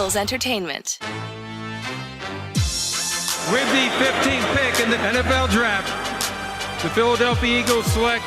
Eagles Entertainment. With the 15th pick in the NFL Draft, the Philadelphia Eagles select.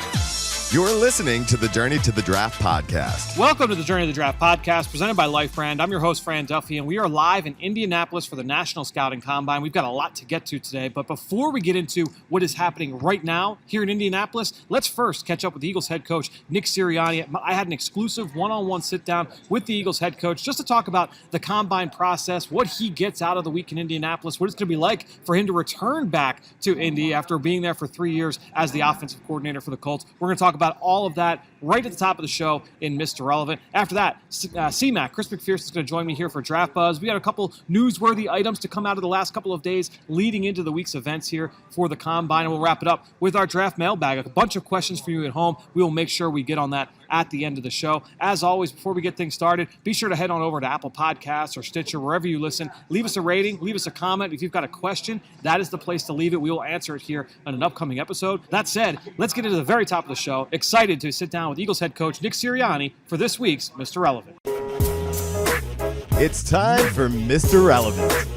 You're listening to the Journey to the Draft podcast. Welcome to the Journey to the Draft podcast, presented by Life Brand. I'm your host, Fran Duffy, and we are live in Indianapolis for the National Scouting Combine. We've got a lot to get to today, but before we get into what is happening right now here in Indianapolis, let's first catch up with the Eagles head coach, Nick Sirianni. I had an exclusive one-on-one sit-down with the Eagles head coach just to talk about the Combine process, what he gets out of the week in Indianapolis, what it's going to be like for him to return back to Indy after being there for 3 years as the offensive coordinator for the Colts. We're going to talk about all of that right at the top of the show in Mr. Relevant. After that, C-Mac, Chris McPherson is going to join me here for Draft Buzz. We got a couple newsworthy items to come out of the last couple of days leading into the week's events here for the Combine, and we'll wrap it up with our draft mailbag. A bunch of questions for you at home. We will make sure we get on that at the end of the show. As always, before we get things started, be sure to head on over to Apple Podcasts or Stitcher, wherever you listen. Leave us a rating, leave us a comment. If you've got a question, that is the place to leave it. We will answer it here on an upcoming episode. That said, let's get into the very top of the show. Excited to sit down with Eagles head coach Nick Sirianni for this week's Mr. Relevant. It's time for Mr. Relevant.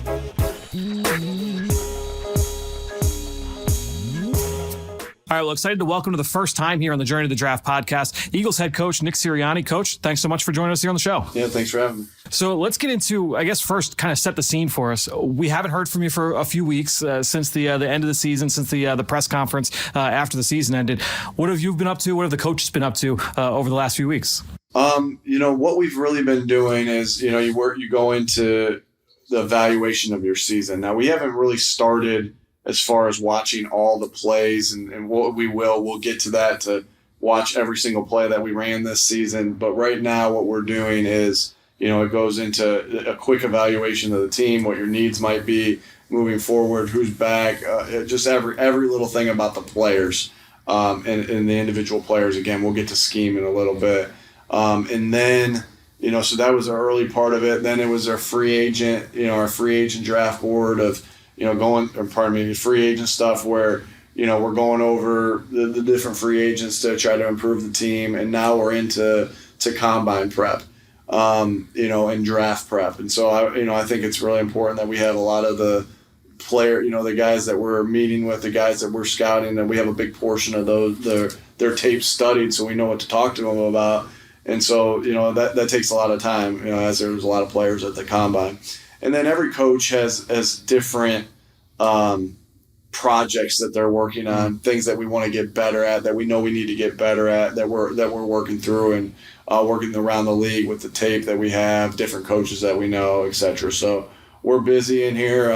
All right, well, excited to welcome to the first time here on the Journey to the Draft podcast, Eagles head coach Nick Sirianni. Coach, thanks so much for joining us here on the show. Yeah, thanks for having me. So let's get into, I guess, first kind of set the scene for us. We haven't heard from you for a few weeks since the end of the season, since the press conference after the season ended. What have you been up to? What have the coaches been up to over the last few weeks? What we've really been doing is, you go into the evaluation of your season. Now, we haven't really started as far as watching all the plays and what we'll get to that, to watch every single play that we ran this season. But right now what we're doing is, it goes into a quick evaluation of the team, what your needs might be moving forward, who's back, just every little thing about the players and the individual players. Again, we'll get to scheme in a little bit. And then, so that was the early part of it. Then it was our free agent draft board of, free agent stuff where, we're going over the different free agents to try to improve the team. And now we're into combine prep, and draft prep. And so, I think it's really important that we have a lot of the the guys that we're meeting with, the guys that we're scouting, that we have a big portion of their tapes studied so we know what to talk to them about. And so, that takes a lot of time, as there's a lot of players at the combine. And then every coach has different projects that they're working on, things that we want to get better at, that we know we need to get better at, that we're working through and working around the league with the tape that we have, different coaches that we know, etc. So we're busy in here,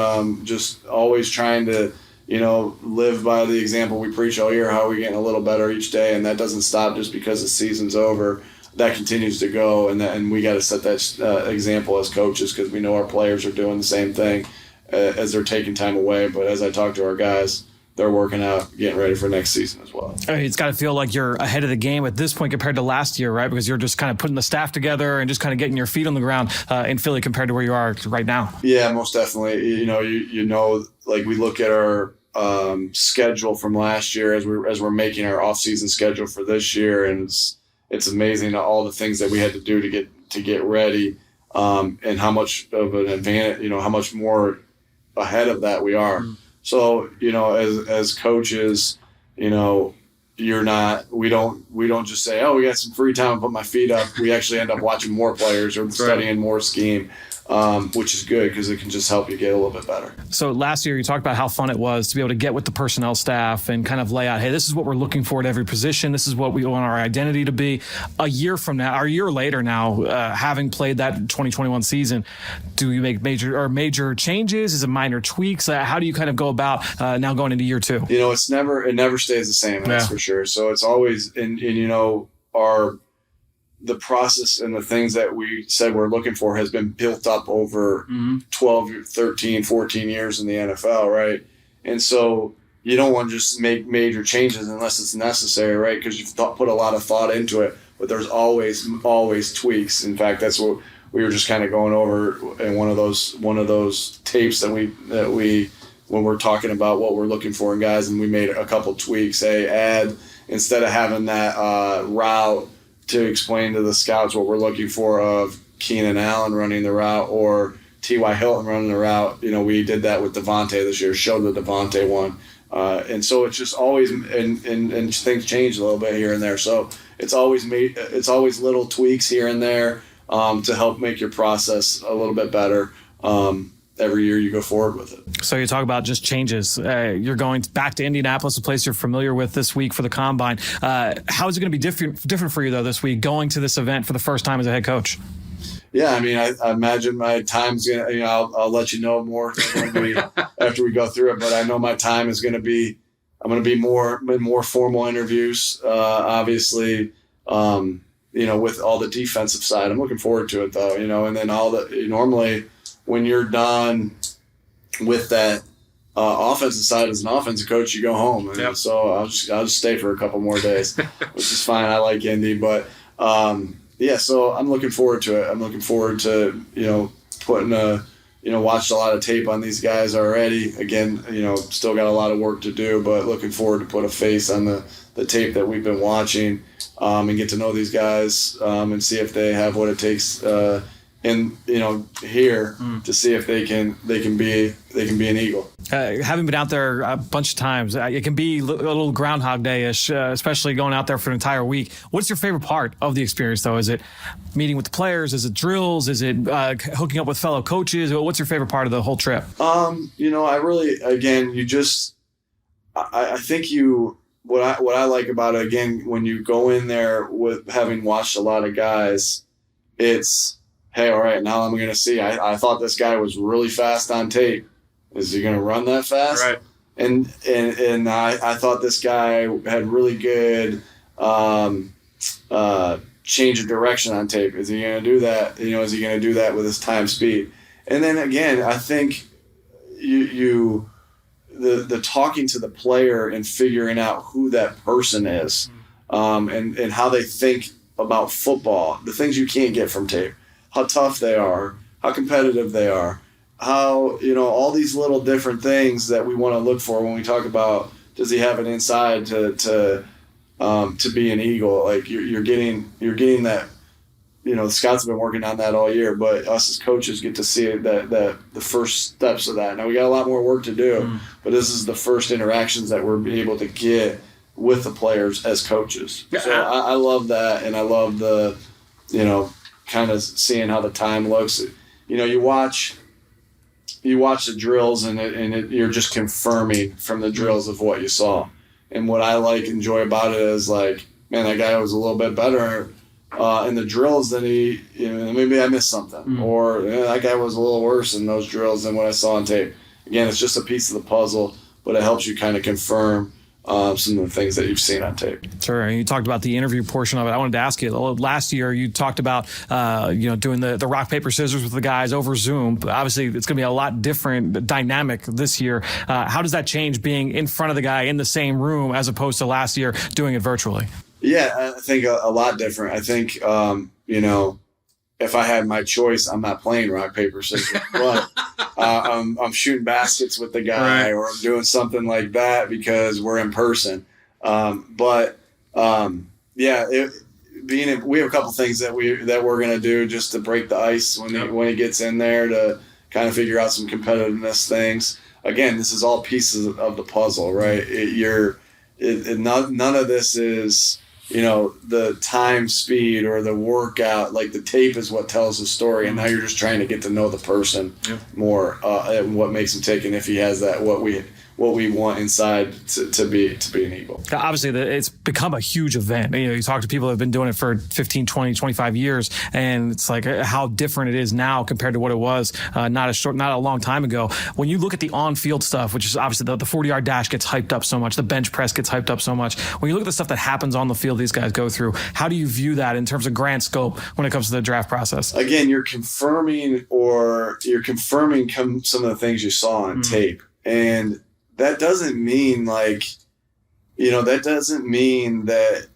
just always trying to, live by the example we preach all year, how are we getting a little better each day, and that doesn't stop just because the season's over. That continues to go, and we got to set that example as coaches, because we know our players are doing the same thing as they're taking time away. But as I talk to our guys, they're working out, getting ready for next season as well. I mean, it's got to feel like you're ahead of the game at this point compared to last year, right? Because you're just kind of putting the staff together and just kind of getting your feet on the ground in Philly compared to where you are right now. Yeah, most definitely. Like we look at our schedule from last year as we're making our off-season schedule for this year, and it's amazing all the things that we had to do to get ready, and how much of an advantage, how much more ahead of that we are. Mm-hmm. So, as coaches, we don't just say, oh, we got some free time, put my feet up. We actually end up watching more players or studying more scheme. Which is good because it can just help you get a little bit better. So last year you talked about how fun it was to be able to get with the personnel staff and kind of lay out, hey, this is what we're looking for at every position. This is what we want our identity to be. A year later now, having played that 2021 season, do you make major changes? Is it minor tweaks? How do you kind of go about now going into year two? It never stays the same. That's for sure. So it's always, the process and the things that we said we're looking for has been built up over 12, 13, 14 years in the NFL, right? And so you don't want to just make major changes unless it's necessary, right? Because you've put a lot of thought into it, but there's always tweaks. In fact, that's what we were just kind of going over in one of those tapes that we when we're talking about what we're looking for in guys, and we made a couple tweaks. Instead of having that route to explain to the scouts what we're looking for of Keenan Allen running the route or T.Y. Hilton running the route. We did that with Devontae this year, showed the Devontae one. And so it's just always, and things change a little bit here and there. So it's always little tweaks here and there to help make your process a little bit better. Every year you go forward with it. So you talk about just changes. You're going back to Indianapolis, a place you're familiar with this week for the Combine. How is it going to be different for you, though, this week, going to this event for the first time as a head coach? Yeah, I mean, I imagine my time's going to, I'll let you know more after we go through it, but I know my time is going to be, I'm going to be more formal interviews, obviously, with all the defensive side. I'm looking forward to it, though, and then normally when you're done with that offensive side as an offensive coach, you go home. And so I'll just stay for a couple more days, which is fine. I like Indy, but so I'm looking forward to it. I'm looking forward to, putting watched a lot of tape on these guys already. Again, still got a lot of work to do, but looking forward to put a face on the tape that we've been watching and get to know these guys and see if they have what it takes here to see if they can be an Eagle. Having been out there a bunch of times, it can be a little Groundhog Day-ish, especially going out there for an entire week. What's your favorite part of the experience, though? Is it meeting with the players? Is it drills? Is it hooking up with fellow coaches? What's your favorite part of the whole trip? I really, again, I think what I like about it, again, when you go in there with having watched a lot of guys, it's, hey, all right, now I'm going to see. I thought this guy was really fast on tape. Is he going to run that fast? Right. And I thought this guy had really good change of direction on tape. Is he going to do that? Is he going to do that with his time speed? And then again, I think the talking to the player and figuring out who that person is, and how they think about football, the things you can't get from tape. How tough they are, how competitive they are, how, all these little different things that we want to look for when we talk about, does he have it inside to be an Eagle? Like you're getting that, the scouts have been working on that all year, but us as coaches get to see that the first steps of that. Now we got a lot more work to do, but this is the first interactions that we're able to get with the players as coaches. So I love that. And I love the, kind of seeing how the time looks. You watch the drills and you're just confirming from the drills of what you saw. And what I enjoy about it is man, that guy was a little bit better in the drills than he, maybe I missed something, or that guy was a little worse in those drills than what I saw on tape. Again, it's just a piece of the puzzle, but it helps you kind of confirm some of the things that you've seen on tape. Sure. And you talked about the interview portion of it. I wanted to ask you, last year you talked about, doing the rock, paper, scissors with the guys over Zoom. But obviously, it's going to be a lot different dynamic this year. How does that change being in front of the guy in the same room as opposed to last year doing it virtually? Yeah, I think a lot different. I think, if I had my choice, I'm not playing rock, paper, scissors, but I'm shooting baskets with the guy, or I'm doing something like that because we're in person. We have a couple things that we're going to do just to break the ice when he gets in there to kind of figure out some competitiveness things. Again, this is all pieces of the puzzle, right? None of this is, the time, speed, or the workout. Like the tape is what tells the story, and now you're just trying to get to know the person more, and what makes him tick, and if he has that, what we want inside to be an Eagle. Obviously, it's become a huge event. You talk to people that have been doing it for 15, 20, 25 years, and it's like how different it is now compared to what it was not a long time ago. When you look at the on-field stuff, which is obviously the 40-yard dash gets hyped up so much, the bench press gets hyped up so much. When you look at the stuff that happens on the field these guys go through, how do you view that in terms of grand scope when it comes to the draft process? Again, you're confirming some of the things you saw on tape, and that doesn't mean that,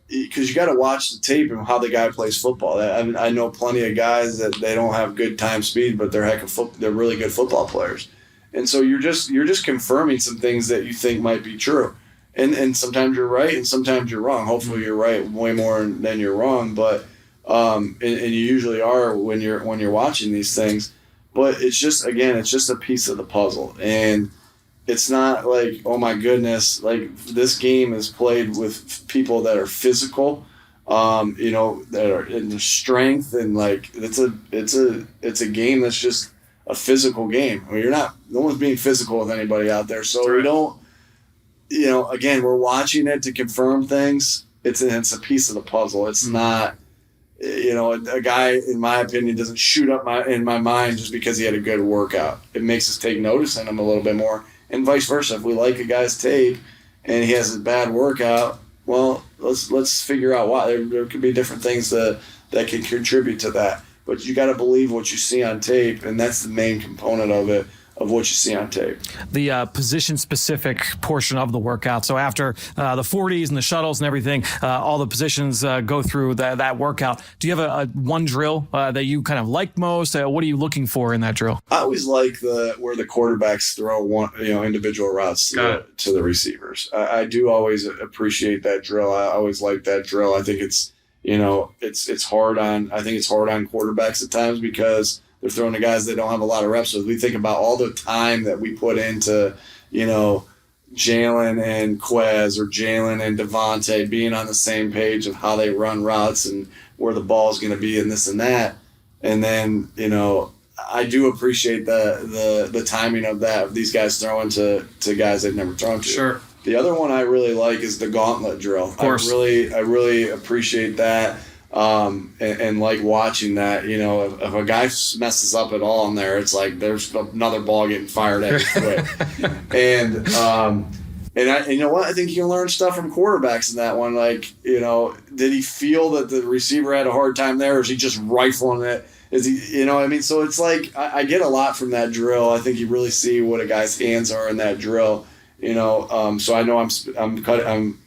because you got to watch the tape and how the guy plays football. I know plenty of guys that they don't have good time speed, but they're they're really good football players. And so you're just confirming some things that you think might be true. And sometimes you're right and sometimes you're wrong. Hopefully you're right way more than you're wrong, but and you usually are when you're watching these things. But it's just a piece of the puzzle. And it's not like, oh my goodness, like this game is played with people that are physical, that are in strength, and like it's a game that's just a physical game. I mean, no one's being physical with anybody out there. So we don't, again, we're watching it to confirm things. It's a piece of the puzzle. It's not, a guy, in my opinion, doesn't shoot up in my mind just because he had a good workout. It makes us take notice in him a little bit more, and vice versa. If we like a guy's tape and he has a bad workout, well, let's figure out why. There could be different things that can contribute to that. But you got to believe what you see on tape, and that's the main component of what you see on tape. The position-specific portion of the workout. So after the 40s and the shuttles and everything, all the positions go through that workout. Do you have a one drill that you kind of like most? What are you looking for in that drill? I always like where the quarterbacks throw individual routes to the receivers. I do always appreciate that drill. I always like that drill. I think it's hard on quarterbacks at times because they're throwing to guys that don't have a lot of reps. So we think about all the time that we put into, Jalen and Quez or Jalen and Devontae being on the same page of how they run routes and where the ball is going to be and this and that. And then, I do appreciate the timing of that, of these guys throwing to guys they've never thrown to. Sure. The other one I really like is the Gauntlet Drill. Of course. I really appreciate that. And like watching that, if a guy messes up at all in there, it's like there's another ball getting fired at you quick. And you know what? I think you can learn stuff from quarterbacks in that one. Like, did he feel that the receiver had a hard time there, or is he just rifling it? Is he, So it's like I get a lot from that drill. I think you really see what a guy's hands are in that drill. So I know I'm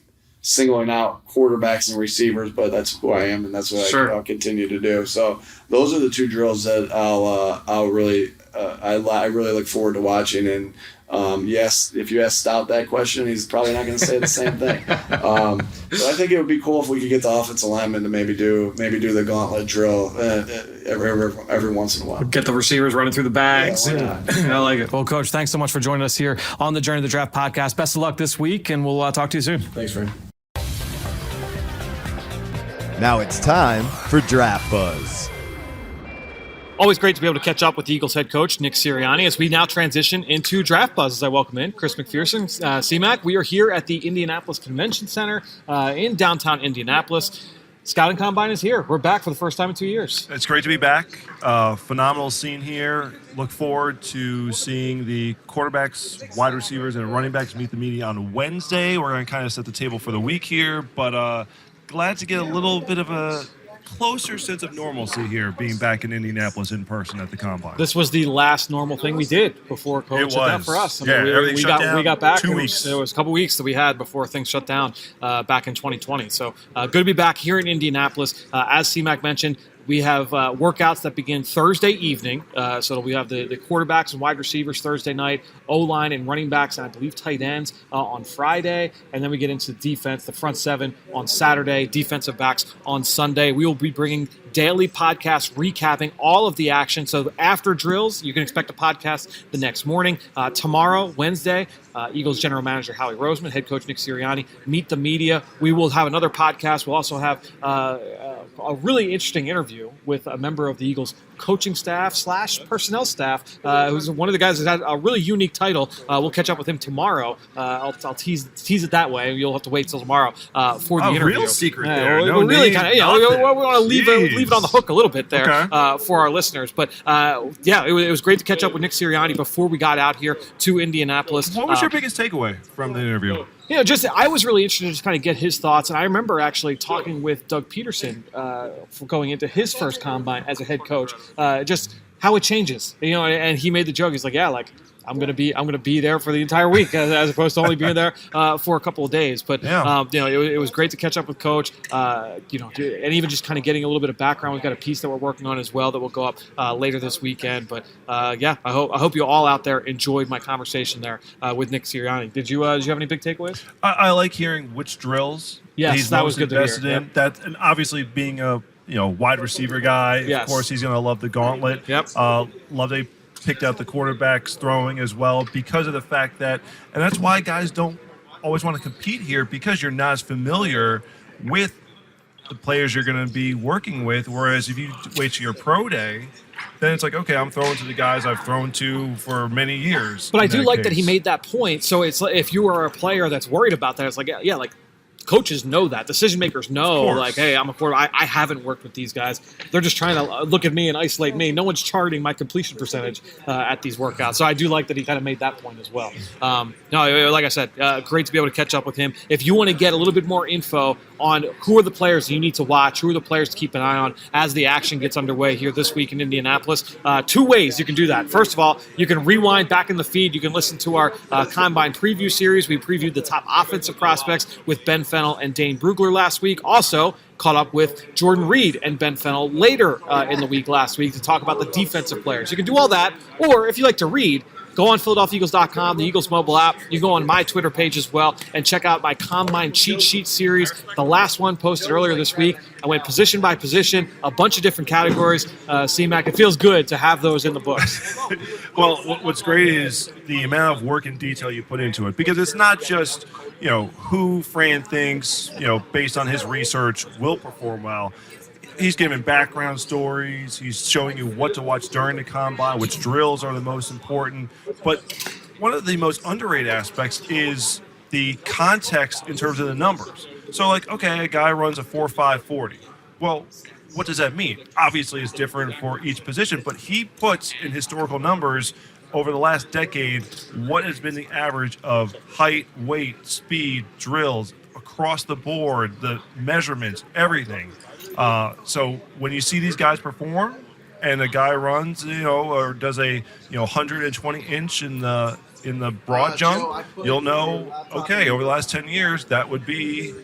singling out quarterbacks and receivers, but that's who I am, and that's what I'll continue to do. So those are the two drills that I'll really I really look forward to watching. And yes, if you ask Stout that question, he's probably not going to say the same thing. But I think it would be cool if we could get the offensive lineman to maybe do the Gauntlet Drill every once in a while. Get the receivers running through the bags. Yeah, I like it. Well, Coach, thanks so much for joining us here on the Journey to the Draft podcast. Best of luck this week, and we'll talk to you soon. Thanks, Fran. Now it's time for Draft Buzz. Always great to be able to catch up with the Eagles head coach, Nick Sirianni, as we now transition into Draft Buzz. As I welcome in Chris McPherson, CMAC. We are here at the Indianapolis Convention Center in downtown Indianapolis. Scouting Combine is here. We're back for the first time in 2 years. It's great to be back. Phenomenal scene here. Look forward to seeing the quarterbacks, wide receivers, and running backs meet the media on Wednesday. We're going to kind of set the table for the week here, but glad to get a little bit of a closer sense of normalcy here, being back in Indianapolis in person at the Combine. This was the last normal thing we did before COVID shut down for us. Everything shut down. We got back. 2 weeks. It was a couple weeks that we had before things shut down back in 2020. So good to be back here in Indianapolis. As CMAC mentioned, we have workouts that begin Thursday evening. So we have the quarterbacks and wide receivers Thursday night, O-line and running backs, and I believe tight ends on Friday. And then we get into defense, the front seven on Saturday, defensive backs on Sunday. We will be bringing daily podcasts recapping all of the action. So after drills, you can expect a podcast the next morning. Tomorrow, Wednesday, Eagles general manager Howie Roseman, head coach Nick Sirianni, meet the media. We will have another podcast. We'll also have a really interesting interview with a member of the Eagles coaching staff / personnel staff, who's one of the guys that had a really unique title. We'll catch up with him tomorrow. I'll tease it that way. You'll have to wait till tomorrow for the interview. Real secret there. We really kind of, we want to leave it on the hook a little bit there for our listeners. But it was great to catch up with Nick Sirianni before we got out here to Indianapolis. What was your biggest takeaway from the interview? I was really interested to just kind of get his thoughts. And I remember actually talking with Doug Peterson for going into his first combine as a head coach, just how it changes. And he made the joke. He's like, I'm gonna be there for the entire week as opposed to only being there for a couple of days. But it was great to catch up with Coach. And even just kind of getting a little bit of background. We've got a piece that we're working on as well that will go up later this weekend. But I hope you all out there enjoyed my conversation there with Nick Sirianni. Did you have any big takeaways? I like hearing which drills he's that most was good invested to hear. in. That, and obviously being a wide receiver guy, of course he's going to love the gauntlet. Yep. Love they picked out the quarterbacks throwing as well because of the fact that, and that's why guys don't always want to compete here, because you're not as familiar with the players you're going to be working with. Whereas if you wait to your pro day, then it's like, okay, I'm throwing to the guys I've thrown to for many years. But I do like that he made that point. So it's like, if you are a player that's worried about that, it's like, like coaches know that. Decision makers know, like, hey, I'm a quarterback. I haven't worked with these guys. They're just trying to look at me and isolate me. No one's charting my completion percentage at these workouts. So I do like that he kind of made that point as well. Like I said, great to be able to catch up with him. If you want to get a little bit more info on who are the players you need to watch, who are the players to keep an eye on as the action gets underway here this week in Indianapolis, 2 ways you can do that. First of all, you can rewind back in the feed. You can listen to our Combine preview series. We previewed the top offensive prospects with Ben Fennell and Dane Brugler last week. Also caught up with Jordan Reed and Ben Fennell later in the week last week to talk about the defensive players. You can do all that, or if you like to read, go on PhiladelphiaEagles.com, the Eagles mobile app. You go on my Twitter page as well and check out my Combine cheat sheet series. The last one posted earlier this week. I went position by position, a bunch of different categories. C-Mac, it feels good to have those in the books. Well, what's great is the amount of work and detail you put into it, because it's not just, who Fran thinks, based on his research will perform well. He's giving background stories. He's showing you what to watch during the combine, which drills are the most important. But one of the most underrated aspects is the context in terms of the numbers. So, like, okay, a guy runs a 4.5 40. Well, what does that mean? Obviously, it's different for each position, but he puts in historical numbers over the last decade what has been the average of height, weight, speed, drills across the board, the measurements, everything. So when you see these guys perform and a guy runs, or does a 120 inch in the broad jump, you'll know, okay, over the last 10 years, that would be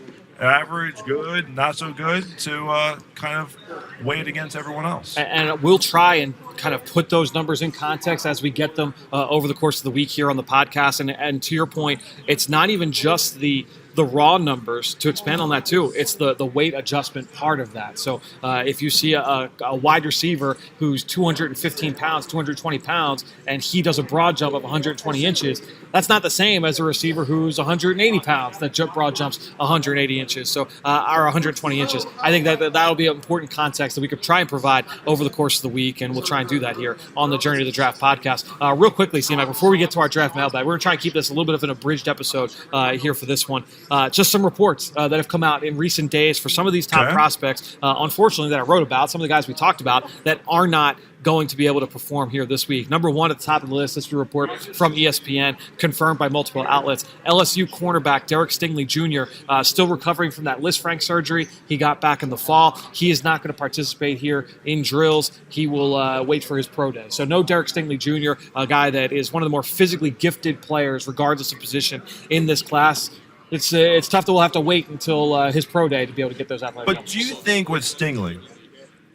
average, good, not so good, to kind of weigh it against everyone else. And we'll try and kind of put those numbers in context as we get them over the course of the week here on the podcast. And to your point, it's not even just the raw numbers. To expand on that too, it's the weight adjustment part of that. So if you see a wide receiver who's 215 pounds, 220 pounds, and he does a broad jump of 120 inches, that's not the same as a receiver who's 180 pounds that broad jumps 180 inches, or 120 inches. I think that'll be an important context that we could try and provide over the course of the week, and we'll try and do that here on the Journey to the Draft podcast. Real quickly, C-Mac, before we get to our draft mailbag, we're going to try and keep this a little bit of an abridged episode here for this one. Just some reports that have come out in recent days for some of these top prospects, unfortunately, that I wrote about, some of the guys we talked about that are not going to be able to perform here this week. Number one at the top of the list, this is a report from ESPN, confirmed by multiple outlets. LSU cornerback Derek Stingley Jr. Still recovering from that Lisfranc surgery he got back in the fall. He is not going to participate here in drills. He will wait for his pro day. So no Derek Stingley Jr., a guy that is one of the more physically gifted players, regardless of position, in this class. It's tough that we'll have to wait until his pro day to be able to get those athletic numbers. But do you think with Stingley,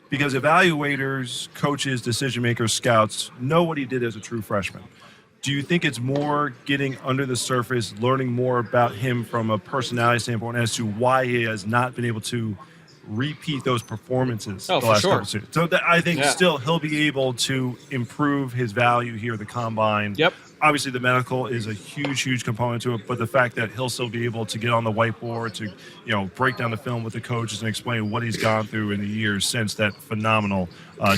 because evaluators, coaches, decision makers, scouts know what he did as a true freshman, do you think it's more getting under the surface, learning more about him from a personality standpoint as to why he has not been able to repeat those performances the last couple of seasons? So I think still he'll be able to improve his value here at the Combine. Yep. Obviously, the medical is a huge, huge component to it, but the fact that he'll still be able to get on the whiteboard to, break down the film with the coaches and explain what he's gone through in the years since that phenomenal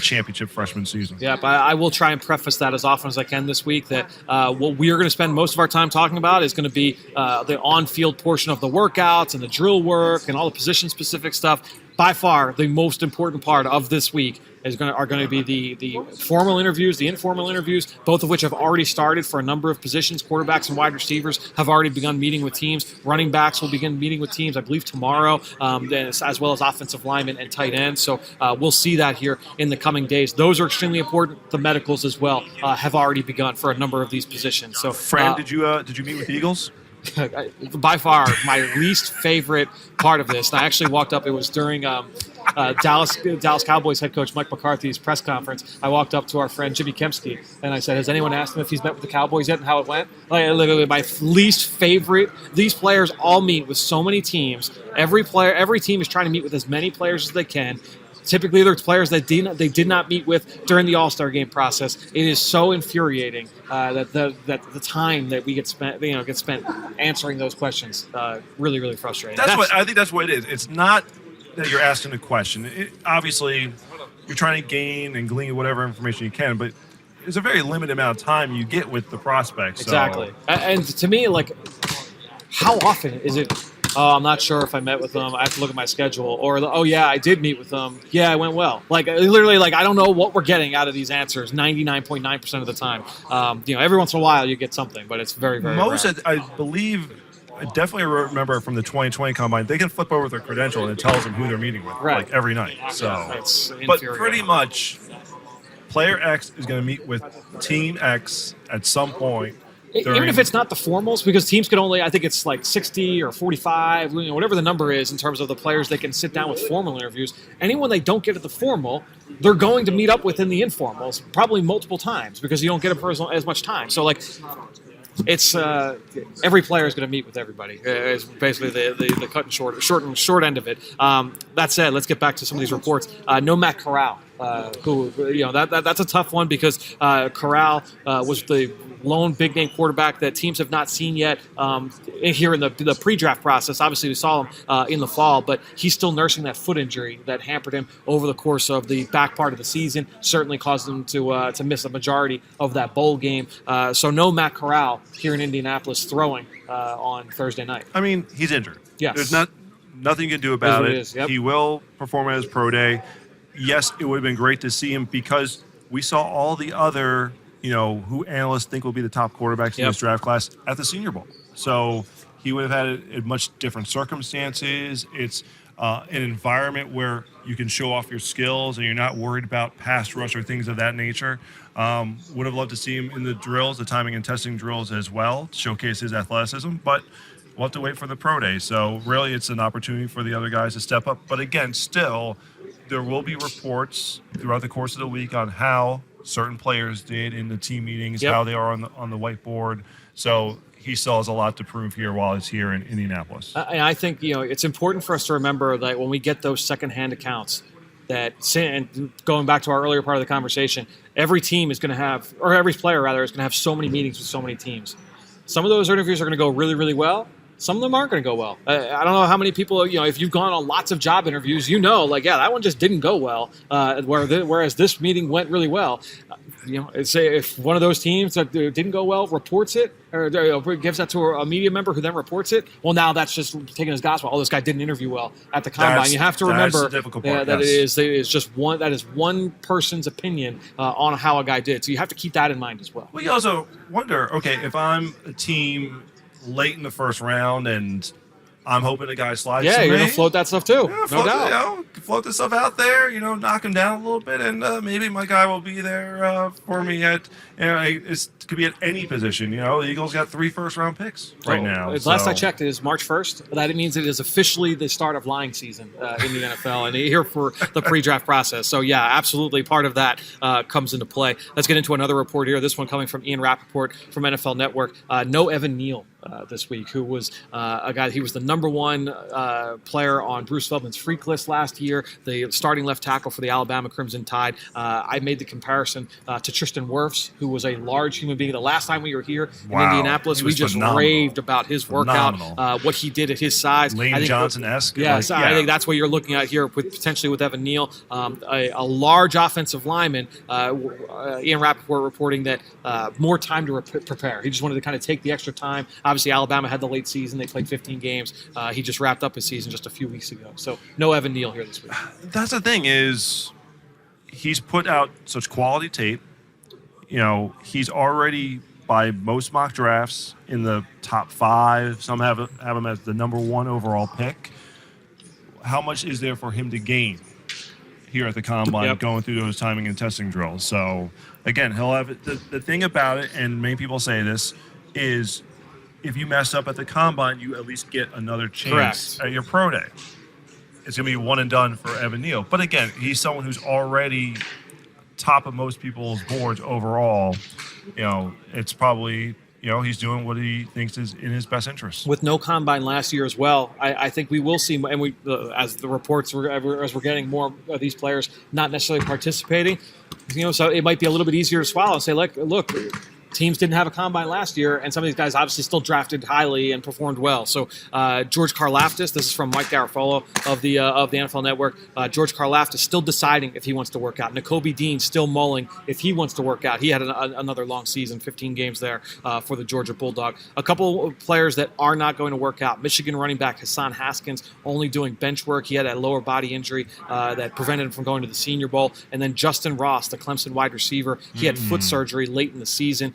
championship freshman season. Yep, I will try and preface that as often as I can this week that what we are going to spend most of our time talking about is going to be the on-field portion of the workouts and the drill work and all the position-specific stuff. by far the most important part of this week are going to be the formal interviews, the informal interviews, both of which have already started for a number of positions. Quarterbacks and wide receivers have already begun meeting with teams. Running backs will begin meeting with teams, I believe, tomorrow, as well as offensive linemen and tight ends. So we'll see that here in the coming days. Those are extremely important. The medicals as well have already begun for a number of these positions. So, Fran, did you meet with the Eagles? By far my least favorite part of this. And I actually walked up. It was during Dallas Cowboys head coach Mike McCarthy's press conference. I walked up to our friend Jimmy Kempski and I said, "Has anyone asked him if he's met with the Cowboys yet and how it went?" Like, literally, my least favorite. These players all meet with so many teams. Every team is trying to meet with as many players as they can. Typically, there's players that they did not meet with during the All-Star game process. It is so infuriating that the time that we get spent answering those questions. Really, really frustrating. I think that's what it is. It's not that you're asking a question. Obviously, you're trying to gain and glean whatever information you can, but there's a very limited amount of time you get with the prospects. Exactly. And to me, like, how often is it? Oh, I'm not sure if I met with them. I have to look at my schedule. Or, oh, yeah, I did meet with them. Yeah, it went well. Like, literally, like, I don't know what we're getting out of these answers 99.9% of the time. Every once in a while you get something, but it's very, very most, rare. I believe, I definitely remember from the 2020 Combine, they can flip over their credential and it tells them who they're meeting with, like, every night. So, it's but pretty much, player X is going to meet with Team X at some point. Even if it's not the formals, because teams can only, I think it's like 60 or 45, whatever the number is in terms of the players they can sit down with formal interviews. Anyone they don't get at the formal, they're going to meet up with in the informals, probably multiple times, because you don't get as much time. So, like, it's every player is going to meet with everybody. Is basically the cut and short end of it. That said, let's get back to some of these reports. No Matt Corral, who that's a tough one because Corral was the lone big name quarterback that teams have not seen yet here in the pre-draft process. Obviously, we saw him in the fall, but he's still nursing that foot injury that hampered him over the course of the back part of the season. Certainly caused him to miss a majority of that bowl game. So no Matt Corral here in Indianapolis throwing on Thursday night. I mean, he's injured. Yes. There's nothing you can do about it. Yep. He will perform at his pro day. Yes, it would have been great to see him because we saw all the other, who analysts think will be the top quarterbacks in this draft class at the Senior Bowl. So he would have had it in much different circumstances. It's an environment where you can show off your skills and you're not worried about pass rush or things of that nature. Would have loved to see him in the drills, the timing and testing drills as well, to showcase his athleticism. But we'll have to wait for the pro day. So really it's an opportunity for the other guys to step up. But again, still, there will be reports throughout the course of the week on how certain players did in the team meetings, how they are on the whiteboard. So he still has a lot to prove here while he's here in Indianapolis. And I think it's important for us to remember that when we get those secondhand accounts, and going back to our earlier part of the conversation, every team is going to have, or every player rather, is going to have so many meetings with so many teams. Some of those interviews are going to go really, really well. Some of them aren't going to go well. I don't know how many people, if you've gone on lots of job interviews, that one just didn't go well, whereas this meeting went really well. Say if one of those teams that didn't go well reports it or gives that to a media member who then reports it, well, now that's just taken as gospel. Oh, this guy didn't interview well at the Combine. You have to remember that it is just one person's opinion on how a guy did. So you have to keep that in mind as well. Well, you also wonder, okay, if I'm a team late in the first round and I'm hoping a guy slides to me. You're going to float that stuff too. Yeah, no doubt. Float this stuff out there, knock him down a little bit, and maybe my guy will be there for me at, it could be at any position. The Eagles got 3 first-round picks right now. Last I checked, it is March 1st. That means it is officially the start of lying season in the NFL, and here for the pre-draft process. So, yeah, absolutely part of that comes into play. Let's get into another report here. This one coming from Ian Rappaport from NFL Network. No Evan Neal this week, who was a guy, he was the number 1 player on Bruce Feldman's freak list last year, the starting left tackle for the Alabama Crimson Tide. I made the comparison to Tristan Wirfs, who was a large human being. The last time we were here in Indianapolis, we just raved about his workout, what he did at his size. Lane Johnson-esque. Yes, I think that's what you're looking at here potentially with Evan Neal, a large offensive lineman. Ian Rappaport reporting that more time to prepare. He just wanted to kind of take the extra time. Obviously, Alabama had the late season. They played 15 games. He just wrapped up his season just a few weeks ago. So no Evan Neal here this week. That's the thing is he's put out such quality tape. He's already, by most mock drafts, in the top 5. Some have him as the number 1 overall pick. How much is there for him to gain here at the Combine going through those timing and testing drills? So, again, he'll have the thing about it, and many people say this, is if you mess up at the Combine, you at least get another chance at your pro day. It's going to be one and done for Evan Neal. But, again, he's someone who's already top of most people's boards overall. It's probably he's doing what he thinks is in his best interest. With no Combine last year as well, I think we will see, and we as the reports as we're getting more of these players not necessarily participating, so it might be a little bit easier to swallow and say, look, teams didn't have a Combine last year, and some of these guys obviously still drafted highly and performed well. So George Karlaftis, this is from Mike Garafolo of the NFL Network. George Karlaftis still deciding if he wants to work out. Nakobe Dean still mulling if he wants to work out. He had another long season, 15 games there for the Georgia Bulldog. A couple of players that are not going to work out. Michigan running back Hassan Haskins only doing bench work. He had that lower body injury that prevented him from going to the Senior Bowl. And then Justin Ross, the Clemson wide receiver, he had foot surgery late in the season.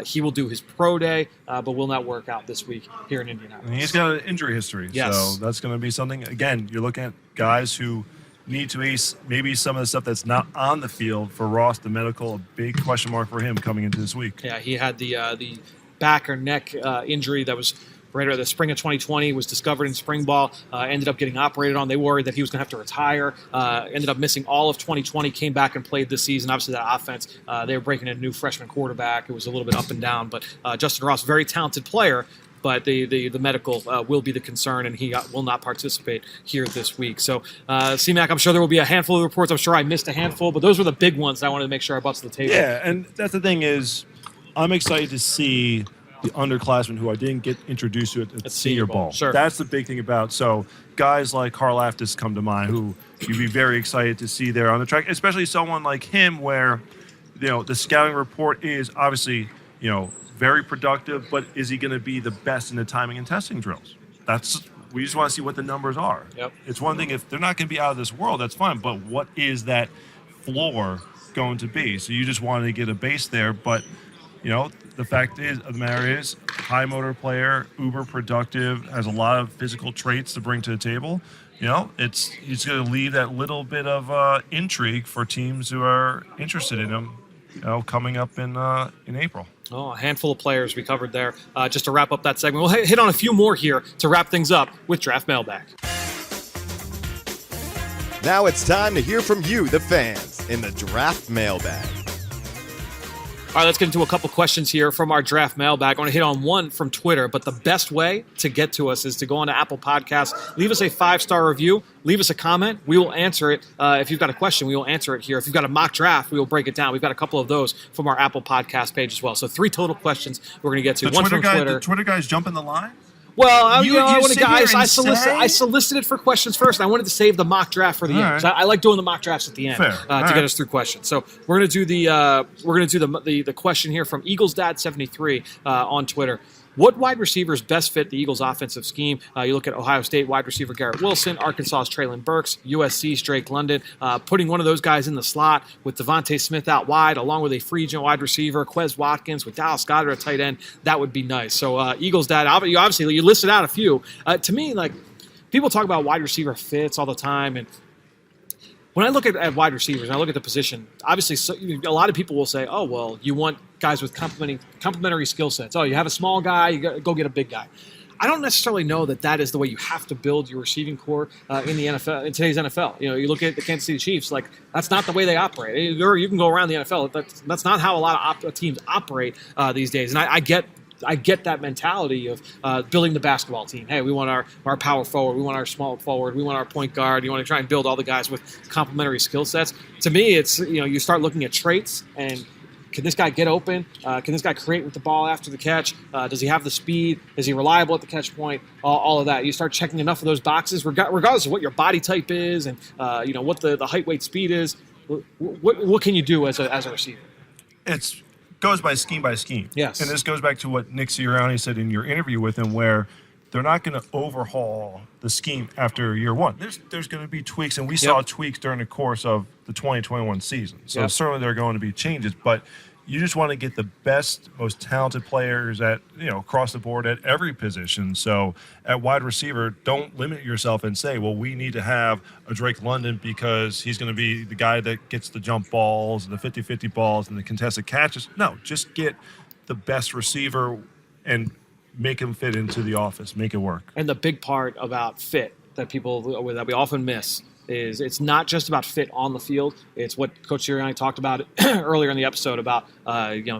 He will do his pro day, but will not work out this week here in Indianapolis. And he's got an injury history, so that's going to be something. Again, you're looking at guys who need to ace maybe some of the stuff that's not on the field. For Ross, the medical, a big question mark for him coming into this week. Yeah, he had the back or neck injury that was right at the spring of 2020, was discovered in spring ball, ended up getting operated on. They worried that he was going to have to retire, ended up missing all of 2020, came back and played this season. Obviously, that offense, they were breaking in a new freshman quarterback. It was a little bit up and down, but Justin Ross, very talented player, but the medical will be the concern, and he will not participate here this week. So, C-Mac, I'm sure there will be a handful of reports. I'm sure I missed a handful, but those were the big ones that I wanted to make sure I brought to the table. Yeah, and that's the thing is, I'm excited to see the underclassmen who I didn't get introduced to at Senior Bowl. Sure. That's the big thing about. So guys like Karlaftis come to mind who you'd be very excited to see there on the track, especially someone like him where, the scouting report is obviously, very productive, but is he going to be the best in the timing and testing drills? We just want to see what the numbers are. Yep. It's one thing if they're not going to be out of this world, that's fine, but what is that floor going to be? So you just wanted to get a base there, but the fact of the matter is, high motor player, uber productive, has a lot of physical traits to bring to the table. He's going to leave that little bit of intrigue for teams who are interested in him, coming up in April. Oh, a handful of players we covered there. Just to wrap up that segment, we'll hit on a few more here to wrap things up with Draft Mailbag. Now it's time to hear from you, the fans, in the Draft Mailbag. All right, let's get into a couple questions here from our Draft Mailbag. I want to hit on one from Twitter, but the best way to get to us is to go on to Apple Podcasts, leave us a 5-star review, leave us a comment. We will answer it. If you've got a question, we will answer it here. If you've got a mock draft, we will break it down. We've got a couple of those from our Apple Podcast page as well. So 3 total questions we're going to get to. One from Twitter. The Twitter guys jumping the line? Well, I solicited for questions first, and I wanted to save the mock draft for the end. Right. So I like doing the mock drafts at the end to get us through questions. So we're going to do the question here from Eagles Dad 73 on Twitter. What wide receivers best fit the Eagles' offensive scheme? You look at Ohio State wide receiver Garrett Wilson, Arkansas's Traylon Burks, USC's Drake London. Putting one of those guys in the slot with Devontae Smith out wide, along with a free agent wide receiver, Quez Watkins, with Dallas Goedert at tight end, that would be nice. So Eagles' dad, obviously you listed out a few. To me, like, people talk about wide receiver fits all the time, and when I look at wide receivers and I look at the position, obviously a lot of people will say, oh, well, you want guys with complementary skill sets. Oh, you have a small guy, you go get a big guy. I don't necessarily know that is the way you have to build your receiving core in the NFL, in today's NFL. You look at the Kansas City Chiefs, like, that's not the way they operate. You can go around the NFL. That's not how a lot of teams operate these days. And I get that mentality of building the basketball team. Hey, we want our power forward. We want our small forward. We want our point guard. You want to try and build all the guys with complementary skill sets. To me, it's, you start looking at traits and can this guy get open? Can this guy create with the ball after the catch? Does he have the speed? Is he reliable at the catch point? All of that. You start checking enough of those boxes, regardless of what your body type is and what the height, weight, speed is. What can you do as a receiver? It's goes by scheme. Yes. And this goes back to what Nick Sirianni said in your interview with him, where they're not going to overhaul the scheme after year one. There's going to be tweaks, and we saw tweaks during the course of the 2021 season. So certainly there are going to be changes, but you just want to get the best, most talented players at across the board at every position. So at wide receiver, don't limit yourself and say, well, we need to have a Drake London because he's going to be the guy that gets the jump balls and the 50-50 balls and the contested catches. No, just get the best receiver and make him fit into the office, make it work. And the big part about fit that we often miss is it's not just about fit on the field. It's what Coach Sirianni talked about earlier in the episode about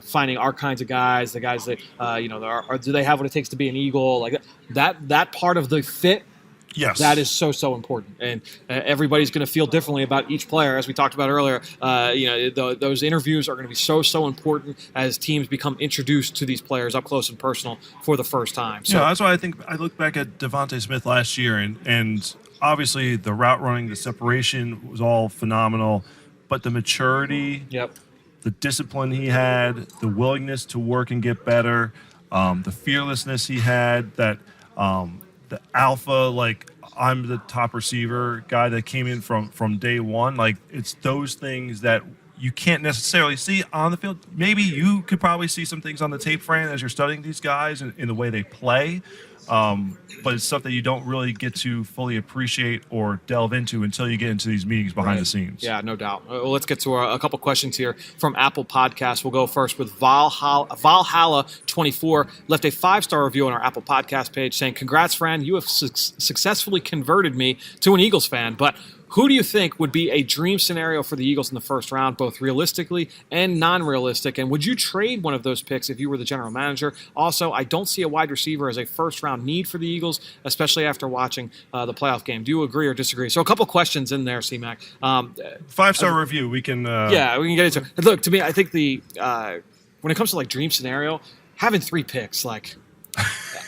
finding our kinds of guys, the guys that do they have what it takes to be an Eagle, like that part of the fit. Yes, that is so important, and everybody's going to feel differently about each player, as we talked about earlier. Those interviews are going to be so important as teams become introduced to these players up close and personal for the first time. So that's why I think I look back at Devontae Smith last year, and obviously the route running, the separation was all phenomenal, but the maturity, the discipline he had, the willingness to work and get better, the fearlessness he had, that. The alpha, like I'm the top receiver guy that came in from day one. Like it's those things that you can't necessarily see on the field. Maybe you could probably see some things on the tape, Fran, as you're studying these guys and in the way they play. But it's stuff that you don't really get to fully appreciate or delve into until you get into these meetings behind the scenes. Yeah, no doubt. Well, let's get to a couple questions here from Apple Podcasts. We'll go first with Valhalla24. Left a 5-star review on our Apple Podcast page saying, "Congrats, Fran. You have successfully converted me to an Eagles fan, but who do you think would be a dream scenario for the Eagles in the first round, both realistically and non-realistic? And would you trade one of those picks if you were the general manager? Also, I don't see a wide receiver as a first-round need for the Eagles, especially after watching the playoff game. Do you agree or disagree?" So a couple questions in there, C-Mac. 5-star review. We can we can get into it. Look, to me, I think when it comes to like dream scenario, having 3 picks, like –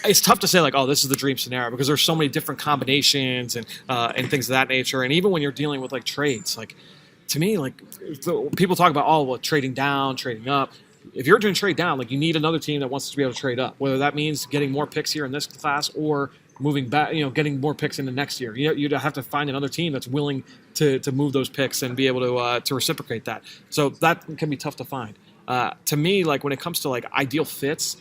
it's tough to say like, oh, this is the dream scenario because there's so many different combinations and things of that nature. And even when you're dealing with like trades, like to me, like people talk about trading down, trading up. If you're doing trade down, like you need another team that wants to be able to trade up, whether that means getting more picks here in this class or moving back, getting more picks in the next year. You'd have to find another team that's willing to move those picks and be able to reciprocate that. So that can be tough to find. To me, like when it comes to like ideal fits,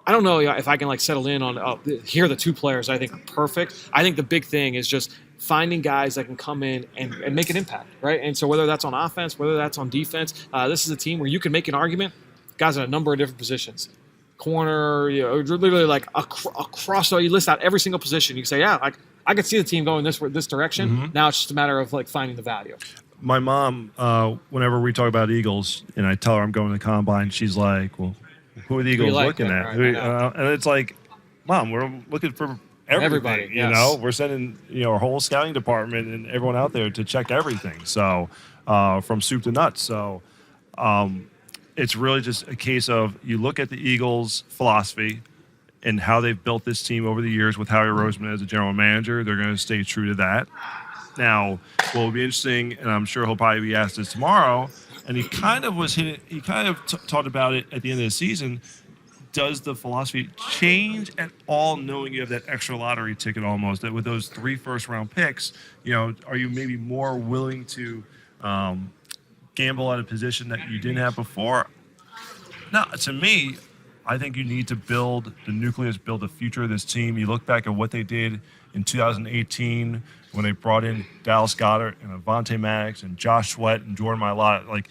I don't know if I can like settle in on here are the 2 players I think are perfect. I think the big thing is just finding guys that can come in and make an impact, right? And so whether that's on offense, whether that's on defense, this is a team where you can make an argument. Guys at a number of different positions, corner, literally like across. So you list out every single position. You can say, I could see the team going this direction. Mm-hmm. Now it's just a matter of like finding the value. My mom, whenever we talk about Eagles, and I tell her I'm going to the combine, she's like, well, who are the Eagles looking at? Right, and it's like, Mom, we're looking for everybody. We're sending our whole scouting department and everyone out there to check everything. So from soup to nuts. So it's really just a case of you look at the Eagles' philosophy and how they've built this team over the years with Howie Roseman as a general manager. They're going to stay true to that. Now, what will be interesting, and I'm sure he'll probably be asked this tomorrow, and he kind of talked about it at the end of the season. Does the philosophy change at all, knowing you have that extra lottery ticket almost, that with those 3 first-round picks, are you maybe more willing to gamble at a position that you didn't have before? Now, to me, I think you need to build the nucleus, build the future of this team. You look back at what they did in 2018 when they brought in Dallas Goedert and Avonte Maddox and Josh Sweat and Jordan Mailata. Like,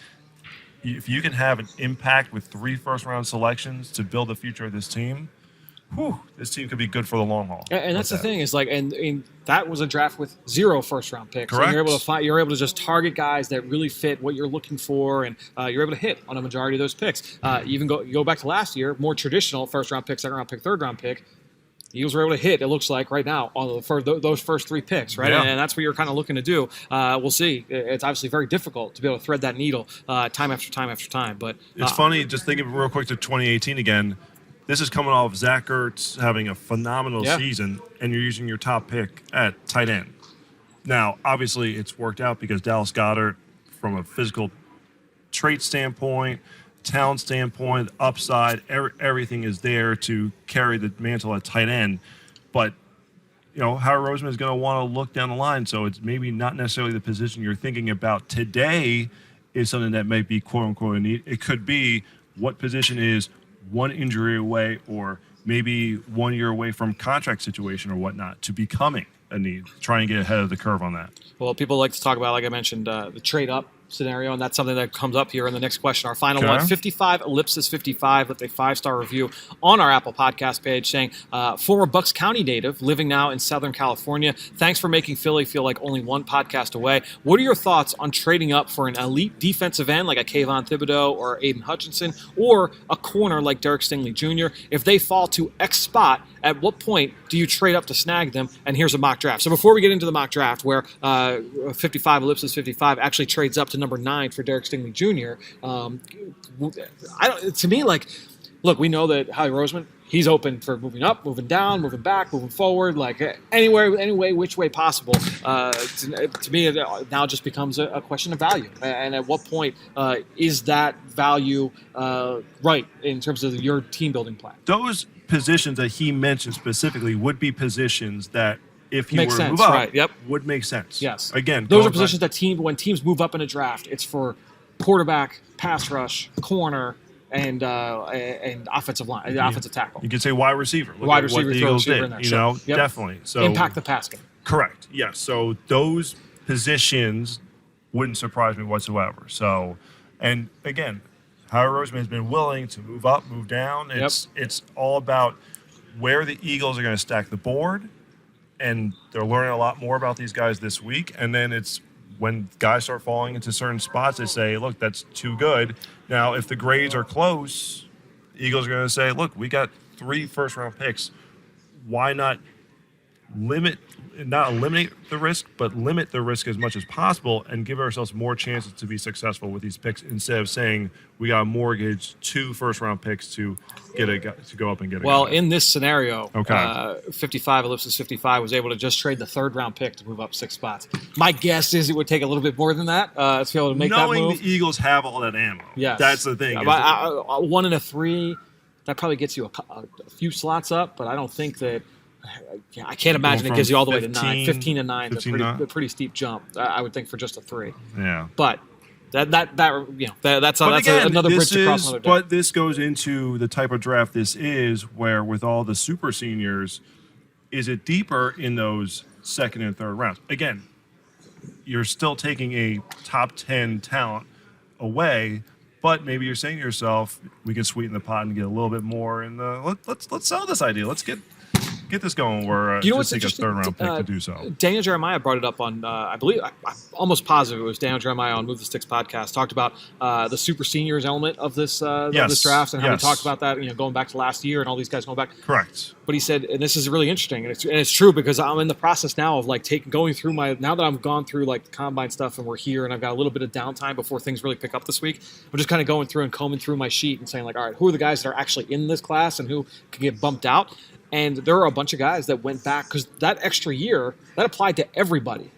if you can have an impact with 3 first-round selections to build the future of this team, this team could be good for the long haul. And that's the thing is like, and that was a draft with 0 first-round picks. Correct. And you're able to just target guys that really fit what you're looking for, and you're able to hit on a majority of those picks. Even go back to last year, more traditional first-round pick, second-round pick, third-round pick. The Eagles were able to hit, it looks like, right now on those first 3 picks, right? Yeah. And that's what you're kind of looking to do. We'll see. It's obviously very difficult to be able to thread that needle time after time after time. But it's funny, just thinking real quick to 2018 again. This is coming off Zach Ertz having a phenomenal season, and you're using your top pick at tight end. Now, obviously, it's worked out because Dallas Goedert, from a physical trait standpoint, talent standpoint, upside, everything is there to carry the mantle at tight end. But, Howard Roseman is going to want to look down the line. So it's maybe not necessarily the position you're thinking about today is something that might be quote-unquote a need. It could be what position is one injury away or maybe 1 year away from contract situation or whatnot to becoming a need. Try and get ahead of the curve on that. Well, people like to talk about, like I mentioned, the trade-up scenario, and that's something that comes up here in the next question. Our final one, 55 ellipsis 55, with a 5-star review on our Apple Podcast page saying, former Bucks County native living now in Southern California. Thanks for making Philly feel like only one podcast away. What are your thoughts on trading up for an elite defensive end like a Kayvon Thibodeau or Aiden Hutchinson, or a corner like Derek Stingley Jr.? If they fall to X spot, at what point do you trade up to snag them? And here's a mock draft. So before we get into the mock draft, where 55 ellipsis 55 actually trades up to number 9 for Derek Stingley Jr. To me, look, we know that Howie Roseman, he's open for moving up, moving down, moving back, moving forward, anywhere, any way, which way possible. To me, it now just becomes a question of value. And at what point is that value right in terms of your team building plan? Those positions that he mentioned specifically would be positions that, if he makes were to sense, move up, right? Yep, would make sense. Yes. Again, those are positions that when teams move up in a draft, it's for quarterback, pass rush, corner, and offensive line, offensive tackle. You could say wide receiver. Look wide at receiver, what the throw Eagles receiver did. in there. Yep. Definitely. So impact the pass game. Correct. Yes. So those positions wouldn't surprise me whatsoever. So, and again, Howard Roseman has been willing to move up, move down. It's all about where the Eagles are going to stack the board. And they're learning a lot more about these guys this week. And then it's when guys start falling into certain spots, they say, look, that's too good. Now, if the grades are close, the Eagles are going to say, look, we got 3 first-round picks. Why not not eliminate the risk, but limit the risk as much as possible and give ourselves more chances to be successful with these picks instead of saying we got to mortgage 2 first-round picks to go up and get a Well, guy. in this scenario, 55 ellipsis 55 was able to just trade the 3rd-round pick to move up 6 spots. My guess is it would take a little bit more than that to be able to make that move. Knowing the Eagles have all that ammo. Yes. That's the thing. 1 and a 3, that probably gets you a few slots up, but I don't think that – I can't imagine it gives you all the way to 9. 15 and 9 is a pretty steep jump, I would think, for just a 3. Yeah. But that's another bridge to cross another day. But this goes into the type of draft this is, where with all the super seniors, is it deeper in those 2nd and 3rd rounds? Again, you're still taking a top 10 talent away, but maybe you're saying to yourself, we can sweeten the pot and get a little bit more. And let's sell this idea. Let's get this going. Where what's take a interesting? 3rd-round pick to do so. Daniel Jeremiah brought it up on, I believe, I'm almost positive it was Daniel Jeremiah on Move the Sticks podcast, talked about the super seniors element of this draft and how we talked about that, going back to last year and all these guys going back. Correct. But he said, and this is really interesting, and it's true because I'm in the process now of going through now that I've gone through the combine stuff and we're here and I've got a little bit of downtime before things really pick up this week. I'm just kind of going through and combing through my sheet and saying all right, who are the guys that are actually in this class and who can get bumped out? And there are a bunch of guys that went back because that extra year, that applied to everybody,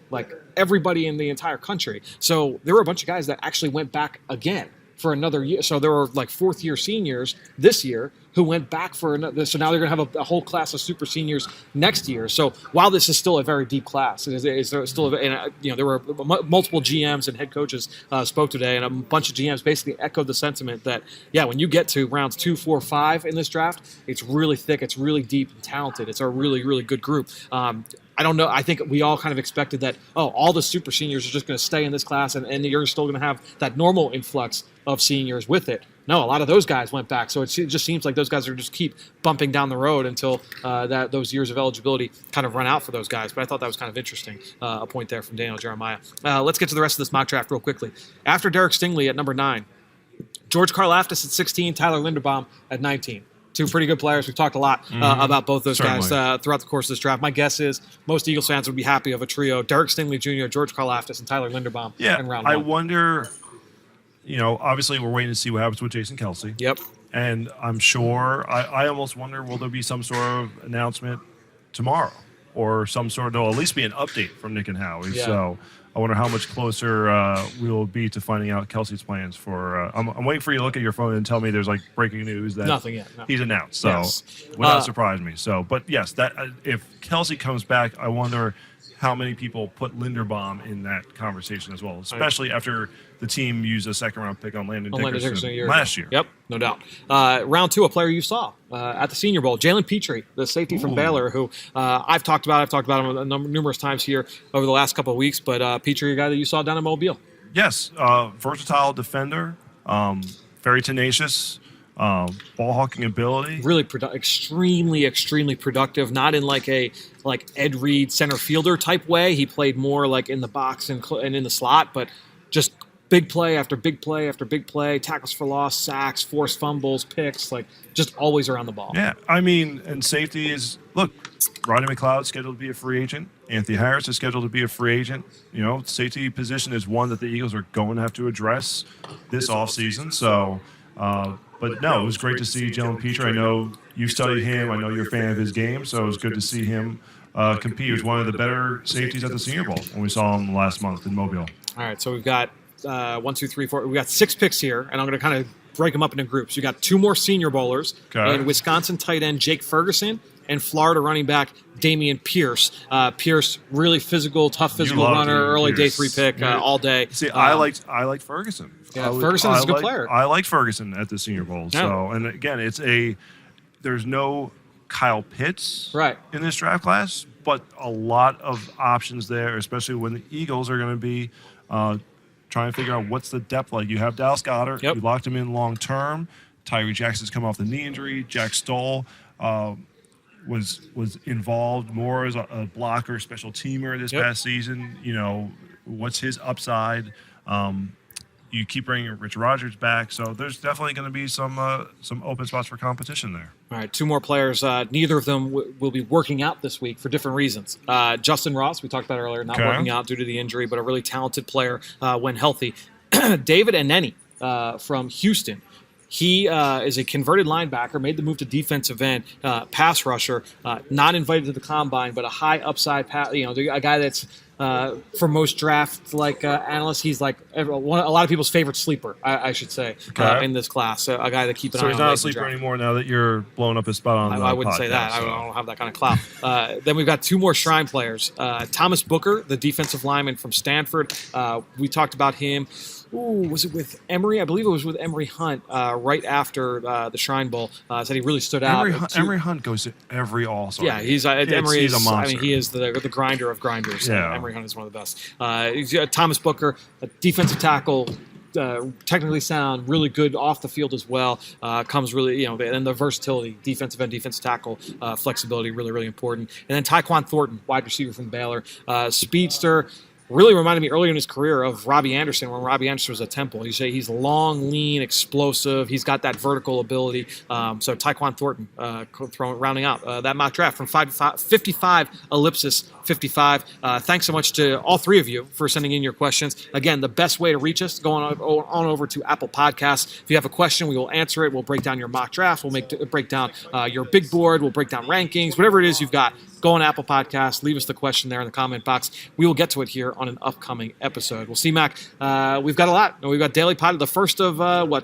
everybody in the entire country. So there were a bunch of guys that actually went back again for another year. So there were 4th-year seniors this year who went back for another. So now they're going to have a whole class of super seniors next year. So while this is still a very deep class, there were multiple GMs and head coaches spoke today, and a bunch of GMs basically echoed the sentiment that, when you get to rounds 2, 4, 5 in this draft, it's really thick, it's really deep and talented. It's a really, really good group. I don't know. I think we all kind of expected that, all the super seniors are just going to stay in this class and you're still going to have that normal influx of seniors with it. No, a lot of those guys went back. So it just seems like those guys are just keep bumping down the road until those years of eligibility kind of run out for those guys. But I thought that was kind of interesting, a point there from Daniel Jeremiah. Let's get to the rest of this mock draft real quickly. After Derek Stingley at number 9, George Karlaftis at 16, Tyler Linderbaum at 19. 2 pretty good players. We've talked a lot about both those guys throughout the course of this draft. My guess is most Eagles fans would be happy of a trio: Derek Stingley Jr., George Karlaftis, and Tyler Linderbaum in round 1. I wonder, obviously we're waiting to see what happens with Jason Kelsey. Yep. And I'm sure, I almost wonder, will there be some sort of announcement tomorrow or some sort. There'll at least be an update from Nick and Howie. Yeah. So I wonder how much closer we will be to finding out Kelsey's plans for. I'm waiting for you to look at your phone and tell me there's like breaking news that Nothing yet. No. he's announced. So Yes. would not surprise me. So, but yes, that if Kelsey comes back, I wonder how many people put Linderbaum in that conversation as well, especially after the team used a second-round pick on Landon Dickerson last year. Yep, no doubt. Round 2, a player you saw at the Senior Bowl, Jalen Petrie, the safety from Baylor, who I've talked about him numerous times here over the last couple of weeks, but Petrie, a guy that you saw down in Mobile. Yes, versatile defender, very tenacious, ball hawking ability. Really extremely productive, not in like Ed Reed center fielder type way. He played more like in the box and in the slot, but just big play after big play after big play, tackles for loss, sacks, forced fumbles, picks, like just always around the ball. Yeah, I mean, and safety is, look, Rodney McLeod's scheduled to be a free agent. Anthony Harris is scheduled to be a free agent. You know, safety position is one that the Eagles are going to have to address this offseason. So, but no, it was great to see Jalen Petrie. I know you studied him. I know you're a fan of his game, so it was good to see him compete. He was one of the better safeties at the Senior Bowl when we saw him last month in Mobile. All right, so we've got 1, 2, 3, 4. We've got 6 picks here, and I'm going to kind of break them up into groups. We got 2 more Senior Bowlers, and Wisconsin tight end Jake Ferguson and Florida running back Damian Pierce. Pierce, really physical, tough physical runner, early day 3 pick all day. See, I liked Ferguson. Yeah, Ferguson is a good player. I like Ferguson at the Senior Bowl. Yeah. So, and again, there's no Kyle Pitts in this draft class, but a lot of options there, especially when the Eagles are going to be trying to figure out what's the depth like. You have Dallas Goedert. Yep. You locked him in long term. Tyree Jackson's come off the knee injury. Jack Stoll was involved more as a blocker, special teamer this past season. You know, what's his upside? You keep bringing Rich Rodgers back, so there's definitely going to be some open spots for competition there. All right, 2 more players. Neither of them will be working out this week for different reasons. Justin Ross, we talked about earlier, not working out due to the injury, but a really talented player when healthy. David Aneni from Houston. He is a converted linebacker, made the move to defensive end, pass rusher, not invited to the combine, but a high upside pass. You know, a guy that's for most draft analysts, he's like a lot of people's favorite sleeper, I should say, in this class. A guy that keep an eye on. So he's not a sleeper anymore now that you're blowing up his spot on. I wouldn't say that. So. I don't have that kind of clout. Then we've got 2 more Shrine players. Thomas Booker, the defensive lineman from Stanford. We talked about him. Was it with Emory? I believe it was with Emory Hunt right after the Shrine Bowl. Said he really stood out. Emory Hunt goes to every All-Star. Yeah, he's a monster. I mean, he is the grinder of grinders. Yeah. Emory Hunt is one of the best. Thomas Booker, a defensive tackle, technically sound, really good off the field as well. Comes really, and the versatility, defensive end, defensive tackle, flexibility, really, really important. And then Tyquan Thornton, wide receiver from Baylor, speedster. Really reminded me earlier in his career of Robbie Anderson when Robbie Anderson was at Temple. You say he's long, lean, explosive. He's got that vertical ability. So Tyquan Thornton rounding out that mock draft from 55 ellipsis 55. Thanks so much to all 3 of you for sending in your questions. Again, the best way to reach us, go on over to Apple Podcasts. If you have a question, we will answer it. We'll break down your mock draft. We'll break down your big board. We'll break down rankings. Whatever it is you've got, go on Apple Podcasts. Leave us the question there in the comment box. We will get to it here on an upcoming episode. We'll see, Mac. We've got a lot. We've got Daily Pod, the first of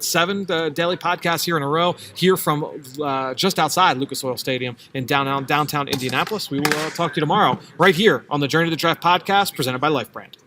7 daily podcasts here in a row, here from just outside Lucas Oil Stadium in downtown Indianapolis. We will talk to you tomorrow right here on the Journey to the Draft podcast presented by Life Brand.